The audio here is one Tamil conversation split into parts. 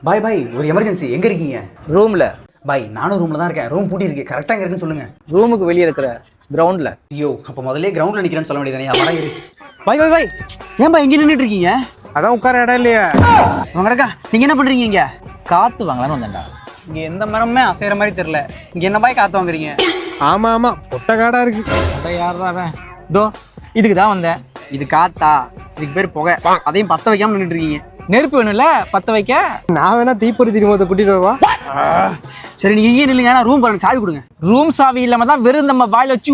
பாய் பாய் ஒரு எமர்ஜென்சி, எங்க இருக்கீங்க? ரூம்ல. பாய் நானும் ரூம்ல தான் இருக்கேன். ரூம் பூட்டி இருக்கு, கரெக்டா எங்க இருக்குன்னு சொல்லுங்க. ரூமுக்கு வெளியே இருக்கிற கிரவுண்ட்ல. ஐயோ, அப்ப முதல்ல கிரவுண்ட்ல நிக்கிறேன்னு சொல்ல வேண்டியதானே. வர இரு. பாய் பாய் பாய், ஏன் பாய் இங்க நின்னுட்டு இருக்கீங்க? அதான் உட்கார இடம் இல்லையா? வாங்கடா, நீங்க என்ன பண்றீங்க இங்க? காத்து வாங்கலான்னு வந்தேன்டா. இங்க எந்த மரமே அசைற மாதிரி தெரியல. இங்க என்ன பாய் காத்து வாங்குறீங்க? ஆமா ஆமா, பொட்ட காடா இருக்கு. அட யாரா அவன்? தோ இதுக்கு தான் வந்தேன். இது காத்தா? இதுக்கு பேர் புகை. அதையும் பத்த வைக்காம நின்னுட்டு இருக்கீங்க. நெருப்பு வேணும்ல பத்த வைக்க. நான் வேணா தீப்பொறி திரிமத்தை கூட்டிட்டு வரவா? சரி நீங்க இங்கே நில்லுங்க, நான் ரூம் பாருங்க, சாவி கொடுங்க. ரூம் சாவி இல்லாம தான் வெறும் நம்ம வாயில வச்சு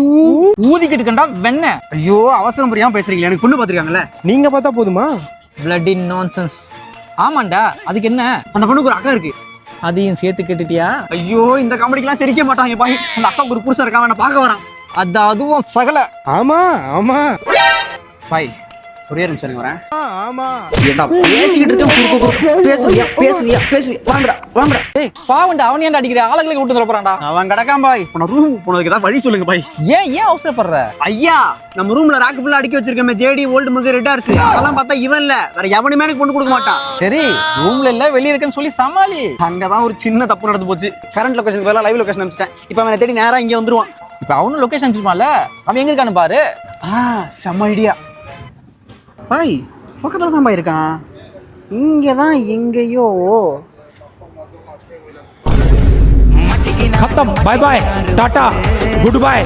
ஊதிக்கிட்டு இருக்கா வெண்ண. ஐயோ, அவசரம் புரியாம பேசுறீங்களா? எனக்கு பொண்ணு பாத்துருக்காங்கல்ல. நீங்க பார்த்தா போதுமா? Bloody nonsense. ஆமாண்டா, அதுக்கு என்ன? அந்த பொண்ணுக்கு ஒரு அக்கா இருக்கு. அதையும் சேர்த்து கேட்டுட்டியா? ஐயோ, இந்த காமெடிக்கெல்லாம் சிரிக்க மாட்டாங்க பாய். அந்த அக்காவுக்கு ஒரு புருஷன் இருக்கான், நான் பார்க்க வரான். அது அதுவும் சகல. ஆமா ஆமா பாய் ஒரே நிமிஷம் வரேன். ஆமா. ஏண்டா பேசிக்கிட்டு இருக்க, பேசுவியா பேசுவியா பேசுவியா? வாங்கடா வாங்கடா. ஏய் பாவண்டா, அவன் ஏன்டா அடிக்கிற? ஆளுங்களுக்கு விட்டு தர போறான்டா. அவன் கிடக்கான் பாய். இப்போ நான் ரூம் போனதுக்கு ஏதாவது வழி சொல்லுங்க பாய். ஏன் அவசரப்படுற? ஐயா, நம்ம ரூம்ல ராக்கு ஃபுல்லா அடுக்கி வச்சிருக்கோமே, ஜேடி ஓல்டு மகு ரெட் ஹார்ஸ், அதெல்லாம் பார்த்தா இவன் இல்ல, வேற எவனுமே எனக்கு பொண்ணு கொடுக்க மாட்டான். சரி, ரூம்ல இல்ல வெளிய இருக்குன்னு சொல்லி சமாளி. அங்கதான் ஒரு சின்ன தப்பு நடந்து போச்சு. கரண்ட் லொகேஷனுக்கு பதிலா லைவ் லொகேஷன் அனுப்பிச்சிட்டேன். இப்போ அவனை தேடி நேரா இங்க வந்துருவான். இப்ப அவனும் லொகேஷன் அனுப்பிச்சுமால, அவன் எங்க இருக்கான்னு பாரு. செம்ம ஐடியா பாய். பக்கத்துல தான் பாய் இருக்கான். இங்கதான் எங்கேயோ. खत्म, bye bye, tata, good bye.